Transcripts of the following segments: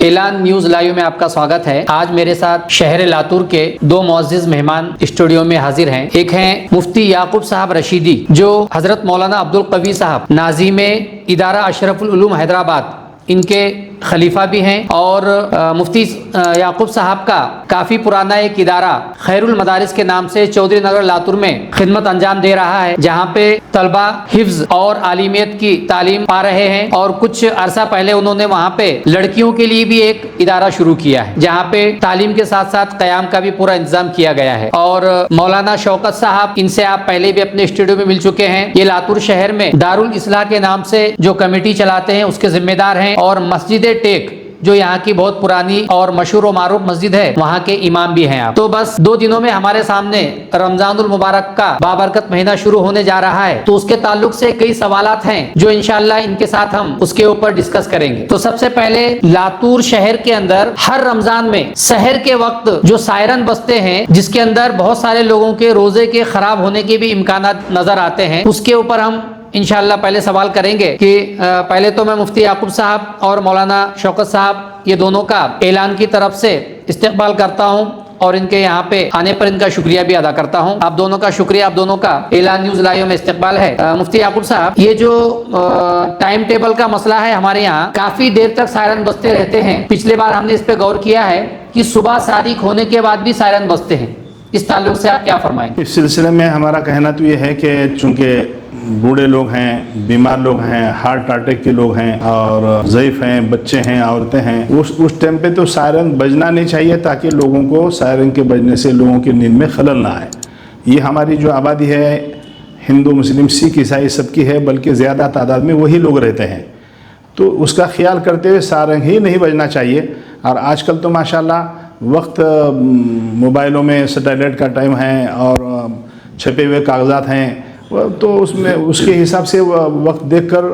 اعلان news live میں آپ کا سواگت ہے۔ آج میرے ساتھ شہر لاتور کے دو معزز مہمان اسٹوڈیو میں حاضر ہیں۔ ایک ہیں مفتی یعقوب صاحب رشیدی، جو حضرت مولانا عبدالقوی صاحب ناظم ادارہ اشرف العلوم حیدرآباد ان کے خلیفہ بھی ہیں، اور مفتی یعقوب صاحب کا کافی پرانا ایک ادارہ خیر المدارس کے نام سے چودھری نگر لاتور میں خدمت انجام دے رہا ہے، جہاں پہ طلبہ حفظ اور عالمیت کی تعلیم پا رہے ہیں۔ اور کچھ عرصہ پہلے انہوں نے وہاں پہ لڑکیوں کے لیے بھی ایک ادارہ شروع کیا ہے، جہاں پہ تعلیم کے ساتھ ساتھ قیام کا بھی پورا انتظام کیا گیا ہے۔ اور مولانا شوکت صاحب، ان سے آپ پہلے بھی اپنے اسٹوڈیو میں مل چکے ہیں، یہ لاتور شہر میں دارالاصلاح کے نام سے جو کمیٹی چلاتے ہیں اس کے ذمہ دار ہیں، اور مسجد ٹیک جو یہاں کی بہت پرانی اور مشہور و معروف مسجد ہے وہاں کے امام بھی ہیں آپ۔ تو بس 2 دنوں میں ہمارے سامنے رمضان المبارک کا بابرکت مہینہ شروع ہونے جا رہا ہے، تو اس کے تعلق سے کئی سوالات ہیں جو انشاءاللہ ان کے ساتھ ہم اس کے اوپر ڈسکس کریں گے۔ تو سب سے پہلے لاتور شہر کے اندر ہر رمضان میں سحر کے وقت جو سائرن بجتے ہیں، جس کے اندر بہت سارے لوگوں کے روزے کے خراب ہونے کے بھی امکانات نظر آتے ہیں، اس کے اوپر ہم انشاءاللہ پہلے سوال کریں گے کہ پہلے تو میں مفتی یعقوب صاحب اور مولانا شوکت صاحب یہ دونوں کا اعلان کی طرف سے استقبال کرتا ہوں، اور ان کے یہاں پہ آنے پر ان کا شکریہ بھی ادا کرتا ہوں۔ آپ دونوں کا شکریہ، آپ دونوں کا اعلان نیوز لائیو میں استقبال ہے۔ مفتی یعقوب صاحب، یہ جو ٹائم ٹیبل کا مسئلہ ہے ہمارے یہاں، کافی دیر تک سائرن بجتے رہتے ہیں۔ پچھلے بار ہم نے اس پہ غور کیا ہے کہ صبح صادق ہونے کے بعد بھی سائرن بجتے ہیں، اس تعلق سے آپ کیا فرمائیں گے؟ اس سلسلے میں ہمارا کہنا تو یہ ہے کہ چونکہ بوڑھے لوگ ہیں، بیمار لوگ ہیں، ہارٹ اٹیک کے لوگ ہیں، اور ضعیف ہیں، بچے ہیں، عورتیں ہیں، اس ٹائم پہ تو سائرن بجنا نہیں چاہیے، تاکہ لوگوں کو سائرن کے بجنے سے لوگوں کی نیند میں خلل نہ آئے۔ یہ ہماری جو آبادی ہے ہندو، مسلم، سکھ، عیسائی سب کی ہے، بلکہ زیادہ تعداد میں وہی لوگ رہتے ہیں، تو اس کا خیال کرتے ہوئے سائرن ہی نہیں بجنا چاہیے۔ اور آج کل تو ماشاءاللہ وقت موبائلوں میں سیٹلائٹ کا ٹائم ہے اور چھپے ہوئے کاغذات ہیں، تو اس میں اس کے حساب سے وقت دیکھ کر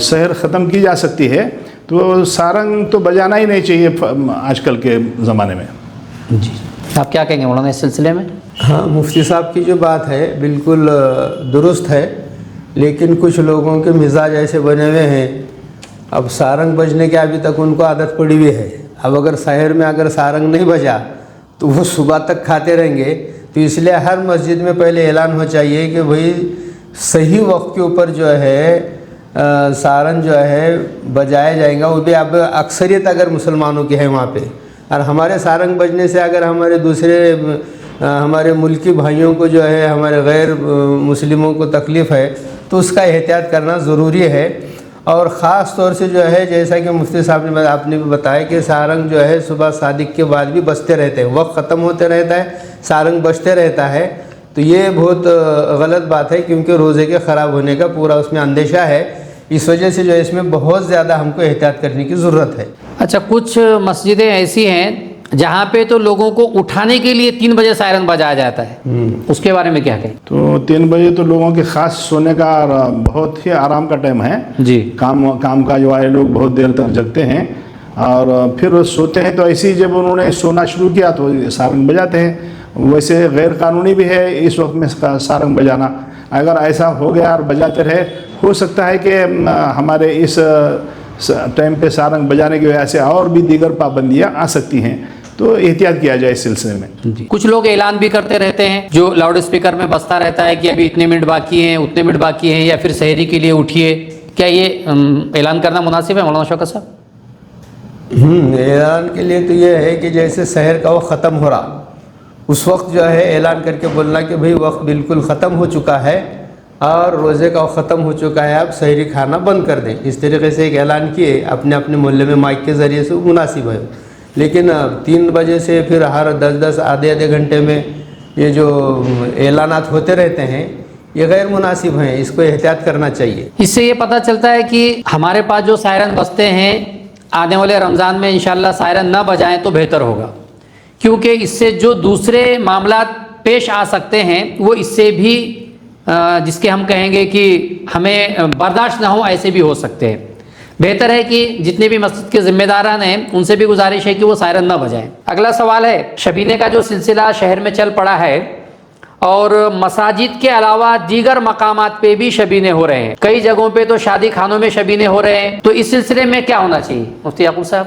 سحر ختم کی جا سکتی ہے، تو سارنگ تو بجانا ہی نہیں چاہیے آج کل کے زمانے میں۔ جی، آپ کیا کہیں گے مولانا اس سلسلے میں؟ ہاں، مفتی صاحب کی جو بات ہے بالکل درست ہے، لیکن کچھ لوگوں کے مزاج ایسے بنے ہوئے ہیں، اب سارنگ بجنے کے ابھی تک ان کو عادت پڑی ہوئی ہے۔ اب اگر شہر میں اگر سارنگ نہیں بجا تو وہ صبح تک کھاتے رہیں گے، تو اس لیے ہر مسجد میں پہلے اعلان ہو چاہیے کہ بھئی صحیح وقت کے اوپر جو ہے سارن جو ہے بجائے جائیں گا، وہ بھی اب اکثریت اگر مسلمانوں کی ہے وہاں پہ، اور ہمارے سارنگ بجنے سے اگر ہمارے دوسرے ہمارے ملکی بھائیوں کو جو ہے، ہمارے غیر مسلموں کو تکلیف ہے، تو اس کا احتیاط کرنا ضروری ہے۔ اور خاص طور سے جو ہے جیسا کہ مفتی صاحب نے آپ نے بھی بتایا کہ سارنگ جو ہے صبح صادق کے بعد بھی بجتے رہتے ہیں، وقت ختم ہوتے رہتا ہے، سارنگ بجتے رہتا ہے، تو یہ بہت غلط بات ہے، کیونکہ روزے کے خراب ہونے کا پورا اس میں اندیشہ ہے۔ اس وجہ سے جو ہے اس میں بہت زیادہ ہم کو احتیاط کرنے کی ضرورت ہے۔ اچھا، کچھ مسجدیں ایسی ہیں جہاں پہ تو لوگوں کو اٹھانے کے لیے 3 بجے سائرن بجایا جاتا ہے، اس کے بارے میں کیا کہیں؟ تو 3 بجے تو لوگوں کے خاص سونے کا بہت ہی آرام کا ٹائم ہے۔ جی، کام کاج والے لوگ بہت دیر تک جگتے ہیں اور پھر سوتے ہیں، تو ایسی جب انہوں نے سونا شروع کیا تو سارنگ بجاتے ہیں۔ ویسے غیر قانونی بھی ہے اس وقت میں سارنگ بجانا۔ اگر ایسا ہو گیا اور بجاتے رہے، ہو سکتا ہے کہ ہمارے اس ٹائم پہ سارنگ بجانے کی وجہ سے اور بھی دیگر پابندیاں آ سکتی ہیں، تو احتیاط کیا جائے اس سلسلے میں۔ جی، کچھ لوگ اعلان بھی کرتے رہتے ہیں جو لاؤڈ اسپیکر میں بجتا رہتا ہے کہ ابھی اتنے منٹ باقی ہیں، اتنے منٹ باقی ہیں، یا پھر سحری کے لیے اٹھیے، کیا یہ اعلان کرنا مناسب ہے مولانا شوکت صاحب؟ اعلان کے لیے تو یہ ہے کہ جیسے سحر کا وقت ختم ہو رہا، اس وقت جو ہے اعلان کر کے بولنا کہ بھئی وقت بالکل ختم ہو چکا ہے اور روزے کا وقت ختم ہو چکا ہے، آپ سحری کھانا بند کر دیں۔ اس طریقے سے ایک اعلان کیے اپنے اپنے محلے میں مائک کے ذریعے سے، مناسب ہے۔ لیکن 3 بجے سے پھر ہر 10 آدھے گھنٹے میں یہ جو اعلانات ہوتے رہتے ہیں، یہ غیر مناسب ہیں، اس کو احتیاط کرنا چاہیے۔ اس سے یہ پتہ چلتا ہے کہ ہمارے پاس جو سائرن بجتے ہیں، آنے والے رمضان میں انشاءاللہ سائرن نہ بجائیں تو بہتر ہوگا، کیونکہ اس سے جو دوسرے معاملات پیش آ سکتے ہیں وہ اس سے بھی جس کے ہم کہیں گے کہ ہمیں برداشت نہ ہو، ایسے بھی ہو سکتے ہیں۔ بہتر ہے کہ جتنے بھی مسجد کے ذمہ داران ہیں ان سے بھی گزارش ہے کہ وہ سائرن نہ بجائیں۔ اگلا سوال ہے، شبینے کا جو سلسلہ شہر میں چل پڑا ہے، اور مساجد کے علاوہ دیگر مقامات پہ بھی شبینے ہو رہے ہیں، کئی جگہوں پہ تو شادی خانوں میں شبینے ہو رہے ہیں، تو اس سلسلے میں کیا ہونا چاہیے مفتی یعقوب صاحب؟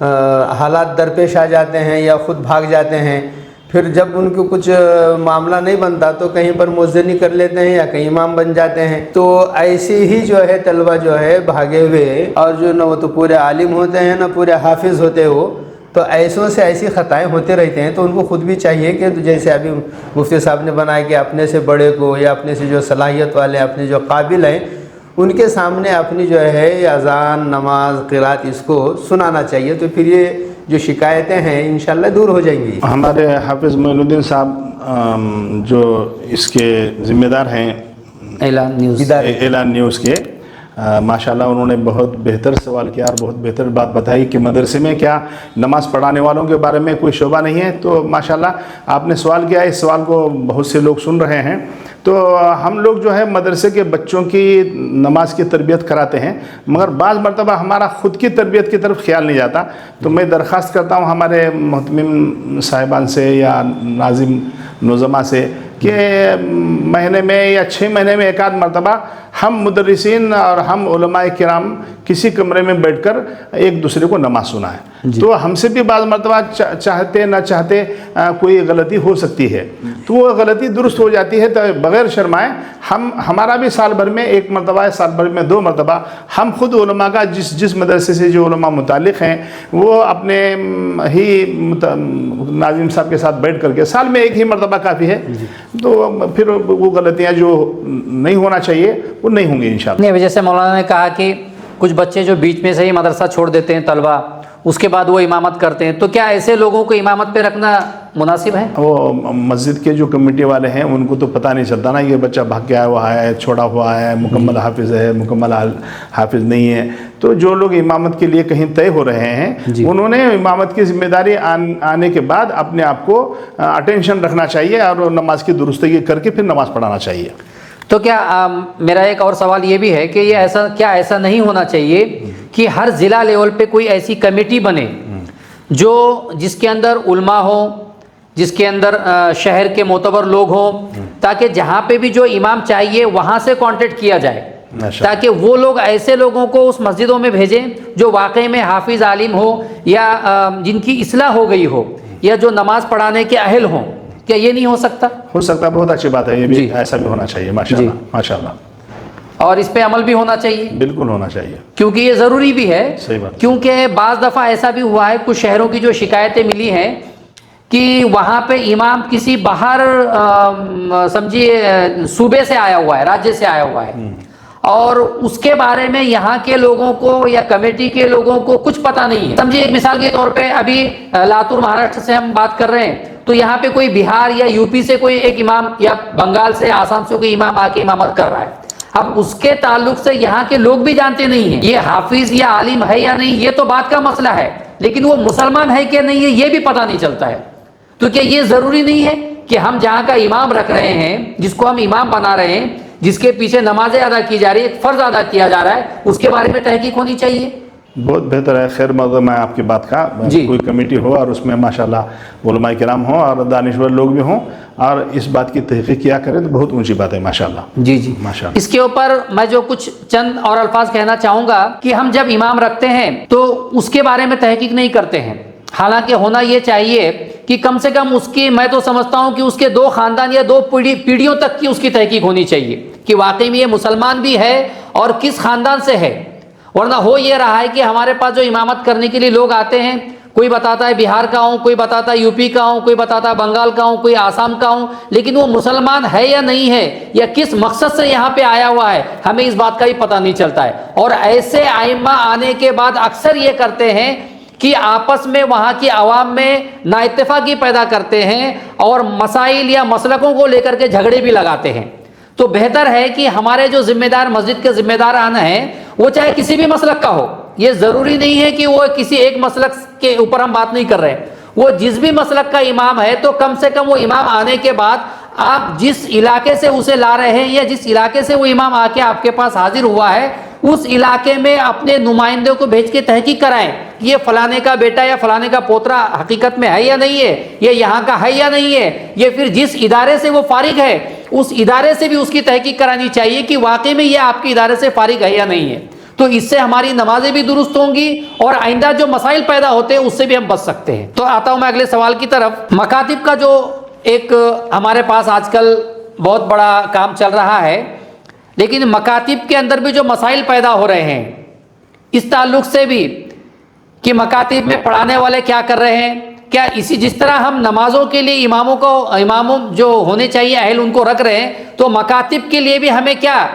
حالات درپیش آ جاتے ہیں یا خود بھاگ جاتے ہیں. پھر جب ان کو کچھ معاملہ نہیں بنتا تو کہیں پر مؤذنی کر لیتے ہیں یا کہیں امام بن جاتے ہیں. تو ایسے ہی جو ہے طلبہ جو ہے بھاگے ہوئے، اور جو نہ وہ تو پورے عالم ہوتے ہیں نہ پورے حافظ ہوتے ہو، تو ایسوں سے ایسی خطائیں ہوتے رہتے ہیں. تو ان کو خود بھی چاہیے کہ جیسے ابھی مفتی صاحب نے بنایا کہ اپنے سے بڑے کو یا اپنے سے جو صلاحیت والے، اپنے جو قابل ہیں، ان کے سامنے اپنی جو ہے اذان، نماز، قرات اس کو سنانا چاہیے. تو پھر یہ جو شکایتیں ہیں انشاءاللہ دور ہو جائیں گی. ہمارے حافظ معین الدین صاحب جو اس کے ذمہ دار ہیں اعلان نیوز کے، ماشاءاللہ انہوں نے بہت بہتر سوال کیا اور بہت بہتر بات بتائی کہ مدرسے میں کیا نماز پڑھانے والوں کے بارے میں کوئی شعبہ نہیں ہے. تو ماشاءاللہ آپ نے سوال کیا، اس سوال کو بہت سے لوگ سن رہے ہیں. تو ہم لوگ جو ہے مدرسے کے بچوں کی نماز کی تربیت کراتے ہیں، مگر بعض مرتبہ ہمارا خود کی تربیت کی طرف خیال نہیں جاتا. تو میں درخواست کرتا ہوں ہمارے محتمم صاحبان سے یا ناظم نظما سے کہ مہینے میں یا 6 مہینے میں ایک آدھ مرتبہ ہم مدرسین اور ہم علماء کرام کسی کمرے میں بیٹھ کر ایک دوسرے کو نماز سنائیں. تو ہم سے بھی بعض مرتبہ چاہتے نہ چاہتے کوئی غلطی ہو سکتی ہے، تو وہ غلطی درست ہو جاتی ہے. تو بغیر شرمائے ہمارا بھی سال بھر میں 1 مرتبہ، سال بھر میں 2 مرتبہ ہم خود علماء کا جس مدرسے سے جو علماء متعلق ہیں وہ اپنے ہی ناظم صاحب کے ساتھ بیٹھ کر کے سال میں 1 ہی مرتبہ کافی ہے. تو پھر وہ غلطیاں جو نہیں ہونا چاہیے وہ نہیں ہوں گی انشاءاللہ. وجہ سے مولانا نے کہا کہ کچھ بچے جو بیچ میں سے ہی مدرسہ چھوڑ دیتے ہیں طلبہ، اس کے بعد وہ امامت کرتے ہیں، تو کیا ایسے لوگوں کو امامت پہ رکھنا مناسب ہے؟ وہ مسجد کے جو کمیٹی والے ہیں ان کو تو پتہ نہیں چلتا نا، یہ بچہ بھاگ گیا ہوا ہے، چھوڑا ہوا ہے، مکمل حافظ ہے، مکمل حافظ نہیں ہے. تو جو لوگ امامت کے لیے کہیں طے ہو رہے ہیں انہوں نے امامت کی ذمہ داری آنے کے بعد اپنے آپ کو اٹینشن رکھنا چاہیے اور نماز کی درستگی کر کے پھر نماز پڑھانا چاہیے. تو کیا میرا ایک اور سوال یہ بھی ہے کہ یہ ایسا نہیں ہونا چاہیے کہ ہر ضلع لیول پہ کوئی ایسی کمیٹی بنے جس کے اندر علماء ہوں، جس کے اندر شہر کے معتبر لوگ ہوں، تاکہ جہاں پہ بھی جو امام چاہیے وہاں سے کانٹیکٹ کیا جائے، تاکہ وہ لوگ ایسے لوگوں کو اس مسجدوں میں بھیجیں جو واقعی میں حافظ عالم ہو یا جن کی اصلاح ہو گئی ہو یا جو نماز پڑھانے کے اہل ہوں. کیا یہ نہیں ہو سکتا؟ ہو سکتا، بہت اچھی بات ہے، یہ بھی ایسا بھی ہونا چاہیے. ماشاءاللہ ماشاءاللہ. اور اس پہ عمل بھی ہونا چاہیے، بالکل ہونا چاہیے، کیونکہ یہ ضروری بھی ہے. صحیح بات. کیونکہ بعض دفعہ ایسا بھی ہوا ہے، کچھ شہروں کی جو شکایتیں ملی ہیں کہ وہاں پہ امام کسی باہر سمجھیے صوبے سے آیا ہوا ہے، راجیہ سے آیا ہوا ہے، اور اس کے بارے میں یہاں کے لوگوں کو یا کمیٹی کے لوگوں کو کچھ پتہ نہیں ہے. سمجھیے ایک مثال کے طور پہ ابھی لاتور مہاراشٹر سے ہم بات کر رہے ہیں، تو یہاں پہ کوئی بہار یا یوپی سے کوئی ایک امام یا بنگال سے، آسام سے کوئی امام آ کے امامت کر رہا ہے. اب اس کے تعلق سے یہاں کے لوگ بھی جانتے نہیں ہیں یہ حافظ یا عالم ہے یا نہیں، یہ تو بات کا مسئلہ ہے، لیکن وہ مسلمان ہے کہ نہیں ہے یہ بھی پتہ نہیں چلتا ہے. تو کیا یہ ضروری نہیں ہے کہ ہم جہاں کا امام رکھ رہے ہیں، جس کو ہم امام بنا رہے ہیں، جس کے پیچھے نمازیں ادا کی جا رہی ہے، ایک فرض ادا کیا جا رہا ہے، اس کے بارے میں تحقیق ہونی چاہیے؟ بہت بہتر ہے، خیر مقدم ہے آپ کی بات کا. کوئی کمیٹی ہو اور اس میں ماشاءاللہ علماء کرام ہوں اور دانشور لوگ بھی ہوں اور اس بات کی تحقیق کیا کریں تو بہت اونچی بات ہے. ماشاءاللہ. جی ماشاءاللہ. اس کے اوپر میں جو کچھ چند اور الفاظ کہنا چاہوں گا کہ ہم جب امام رکھتے ہیں تو اس کے بارے میں تحقیق نہیں کرتے ہیں. حالانکہ ہونا یہ چاہیے کہ کم سے کم اس کی، میں تو سمجھتا ہوں کہ اس کے 2 خاندان یا 2 پیڑھیوں تک کی اس کی تحقیق ہونی چاہیے کہ واقعی میں یہ مسلمان بھی ہے اور کس خاندان سے ہے. ورنہ ہو یہ رہا ہے کہ ہمارے پاس جو امامت کرنے کے لیے لوگ آتے ہیں، کوئی بتاتا ہے بہار کا ہوں، کوئی بتاتا ہے یوپی کا ہوں، کوئی بتاتا ہے بنگال کا ہوں، کوئی آسام کا ہوں، لیکن وہ مسلمان ہے یا نہیں ہے یا کس مقصد سے یہاں پہ آیا ہوا ہے ہمیں اس بات کا بھی پتہ نہیں چلتا ہے. اور ایسے ائمہ آنے کے بعد اکثر یہ کرتے ہیں کہ آپس میں وہاں کی عوام میں نا اتفاقی پیدا کرتے ہیں اور مسائل یا مسلکوں کو لے کر کے جھگڑے بھی لگاتے ہیں. تو بہتر ہے کہ ہمارے جو ذمہ دار، مسجد کے ذمہ داران ہیں، وہ چاہے کسی بھی مسلک کا ہو، یہ ضروری نہیں ہے کہ وہ کسی ایک مسلک کے اوپر ہم بات نہیں کر رہے، وہ جس بھی مسلک کا امام ہے تو کم سے کم وہ امام آنے کے بعد آپ جس علاقے سے اسے لا رہے ہیں یا جس علاقے سے وہ امام آ کے آپ کے پاس حاضر ہوا ہے، اس علاقے میں اپنے نمائندوں کو بھیج کے تحقیق کرائیں کہ یہ فلانے کا بیٹا یا فلانے کا پوترا حقیقت میں ہے یا نہیں ہے، یہ یہاں کا ہے یا نہیں ہے، یہ پھر جس ادارے سے وہ فارغ ہے اس ادارے سے بھی اس کی تحقیق کرانی چاہیے کہ واقعی میں یہ آپ کے ادارے سے فارغ ہے یا نہیں ہے. تو اس سے ہماری نمازیں بھی درست ہوں گی اور آئندہ جو مسائل پیدا ہوتے ہیں اس سے بھی ہم بچ سکتے ہیں۔ تو آتا ہوں میں اگلے سوال کی طرف۔ مکاتب کا جو ایک ہمارے پاس آج کل بہت بڑا کام چل رہا ہے، لیکن مکاتب کے اندر بھی جو مسائل پیدا ہو رہے ہیں اس تعلق سے بھی کہ مکاتب میں پڑھانے والے کیا کر رہے ہیں، کیا اسی جس طرح ہم نمازوں کے لیے اماموں جو ہونے چاہیے اہل ان کو رکھ رہے ہیں، تو مکاتب کے لیے بھی ہمیں کیا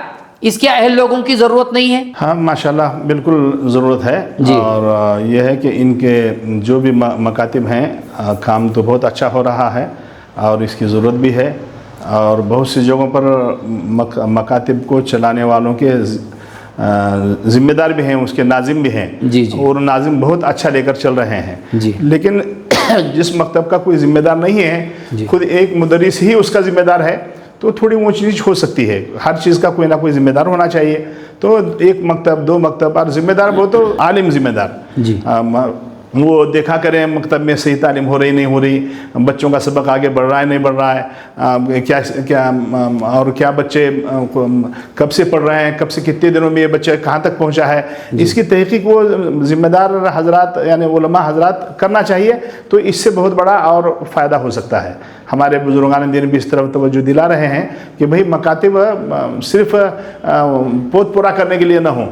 اس کے اہل لوگوں کی ضرورت نہیں ہے؟ ہاں ماشاءاللہ بالکل ضرورت ہے جی۔ اور یہ ہے کہ ان کے جو بھی مکاتب ہیں کام تو بہت اچھا ہو رہا ہے اور اس کی ضرورت بھی ہے، اور بہت سی جگہوں پر مکاتب کو چلانے والوں کے ذمہ دار بھی ہیں، اس کے ناظم بھی ہیں، جی جی، اور ناظم بہت اچھا لے کر چل رہے ہیں۔ جی، لیکن جس مکتب کا کوئی ذمہ دار نہیں ہے، جی، خود ایک مدرس ہی اس کا ذمہ دار ہے، تو تھوڑی وہ چیز ہو سکتی ہے۔ ہر چیز کا کوئی نہ کوئی ذمہ دار ہونا چاہیے، تو ایک مکتب، دو مکتب، اور ذمہ دار وہ تو عالم ذمہ دار، جی، وہ دیکھا کریں مکتب میں صحیح تعلیم ہو رہی نہیں ہو رہی، بچوں کا سبق آگے بڑھ رہا ہے نہیں بڑھ رہا ہے، کیا بچے کب سے پڑھ رہے ہیں، کب سے کتنے دنوں میں یہ بچہ کہاں تک پہنچا ہے، اس کی تحقیق وہ ذمہ دار حضرات یعنی علماء حضرات کرنا چاہیے، تو اس سے بہت بڑا اور فائدہ ہو سکتا ہے۔ ہمارے بزرگان دین بھی اس طرف توجہ دلا رہے ہیں کہ بھئی مکاتب صرف پوت پورا کرنے کے لیے نہ ہوں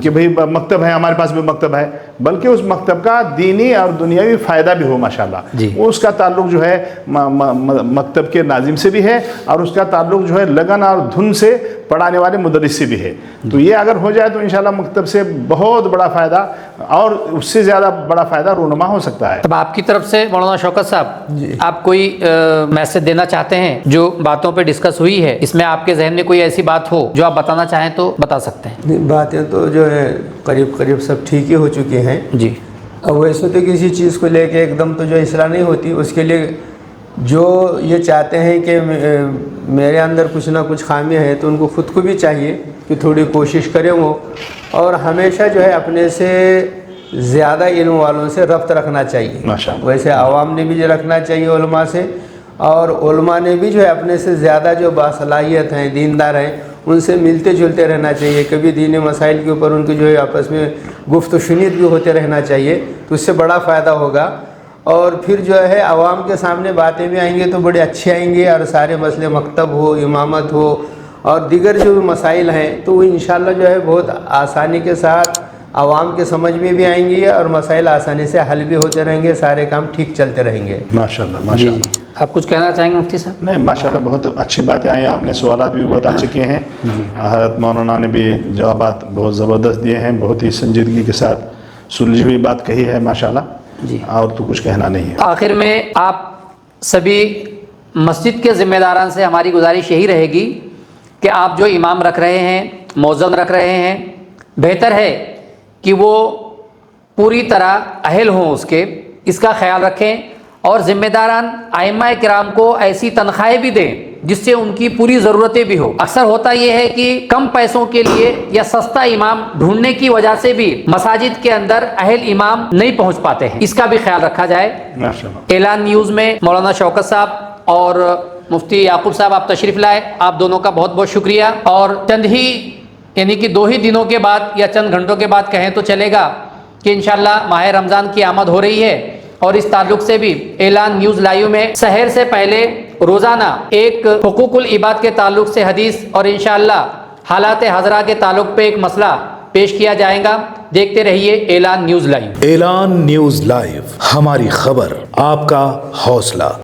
کہ بھئی مکتب ہے، ہمارے پاس بھی مکتب ہے، بلکہ اس مکتب کا دینی اور دنیاوی فائدہ بھی ہو ماشاءاللہ۔ جی، وہ اس کا تعلق جو ہے مکتب کے ناظم سے بھی ہے، اور اس کا تعلق جو ہے لگن اور دھن سے پڑھانے والے مدرس سے بھی ہے۔ تو یہ اگر ہو جائے تو انشاءاللہ مکتب سے بہت بڑا فائدہ اور اس سے زیادہ بڑا فائدہ رونما ہو سکتا ہے۔ اب آپ کی طرف سے مولانا شوکت صاحب آپ کوئی میسج دینا چاہتے ہیں؟ جو باتوں پہ ڈسکس ہوئی ہے اس میں آپ کے ذہن میں کوئی ایسی بات ہو جو آپ بتانا چاہیں تو بتا سکتے ہیں۔ باتیں تو جو ہے قریب سب ٹھیک ہی ہو چکی ہیں۔ جی، اب ویسے تو کسی چیز کو لے کے ایک دم تو جو اصلاح نہیں ہوتی، اس کے لیے جو یہ چاہتے ہیں کہ میرے اندر کچھ نہ کچھ خامی ہے، تو ان کو خود کو بھی چاہیے کہ تھوڑی کوشش کریں وہ، اور ہمیشہ جو ہے اپنے سے زیادہ علم والوں سے ربط رکھنا چاہیے۔ ماشاءاللہ۔ ویسے عوام نے بھی جو رکھنا چاہیے علماء سے، اور علماء نے بھی جو ہے اپنے سے زیادہ جو باصلاحیت ہیں، دیندار ہیں، ان سے ملتے جلتے رہنا چاہیے۔ کبھی دینی مسائل کے اوپر ان کی جو ہے آپس میں گفت و شنید بھی ہوتے رہنا چاہیے، تو اس سے بڑا فائدہ ہوگا۔ اور پھر جو ہے عوام کے سامنے باتیں بھی آئیں گی تو بڑے اچھے آئیں گے، اور سارے مسئلے مکتب ہو، امامت ہو، اور دیگر جو بھی مسائل ہیں تو وہ انشاءاللہ جو ہے بہت آسانی کے ساتھ عوام کے سمجھ میں بھی آئیں گی، اور مسائل آسانی سے حل بھی ہوتے رہیں گے، سارے کام ٹھیک چلتے رہیں گے۔ ماشاءاللہ جی ماشاءاللہ۔ جی، آپ کچھ کہنا چاہیں گے مفتی صاحب؟ نہیں ماشاءاللہ بہت اچھی باتیں آئی، آپ نے سوالات بھی بہت اچھے کیے ہیں، حضرت مولانا نے بھی جوابات بہت زبردست دیے ہیں، بہت ہی سنجیدگی کے ساتھ سلجھی ہوئی بات کہی ہے ماشاءاللہ۔ جی، اور تو کچھ کہنا نہیں ہے۔ آخر میں آپ سبھی مسجد کے ذمہ داران سے ہماری گزارش یہی رہے گی کہ آپ جو امام رکھ رہے ہیں، مؤذن رکھ رہے ہیں، بہتر ہے کہ وہ پوری طرح اہل ہوں اس کا خیال رکھیں، اور ذمہ داران ائمہ کرام کو ایسی تنخواہیں بھی دیں جس سے ان کی پوری ضرورتیں بھی ہو۔ اکثر ہوتا یہ ہے کہ کم پیسوں کے لیے یا سستا امام ڈھونڈنے کی وجہ سے بھی مساجد کے اندر اہل امام نہیں پہنچ پاتے ہیں، اس کا بھی خیال رکھا جائے۔ ماشاءاللہ۔ اعلان نیوز میں مولانا شوکت صاحب اور مفتی یعقوب صاحب آپ تشریف لائے، آپ دونوں کا بہت بہت شکریہ۔ اور چند ہی یعنی کہ 2 ہی دنوں کے بعد یا چند گھنٹوں کے بعد کہیں تو چلے گا کہ انشاءاللہ ماہ رمضان کی آمد ہو رہی ہے، اور اس تعلق سے بھی اعلان نیوز لائیو میں سحر سے پہلے روزانہ ایک حقوق العباد کے تعلق سے حدیث اور انشاءاللہ حالات حاضرہ کے تعلق پہ ایک مسئلہ پیش کیا جائے گا۔ دیکھتے رہیے اعلان نیوز لائیو۔ اعلان نیوز لائیو، ہماری خبر آپ کا حوصلہ۔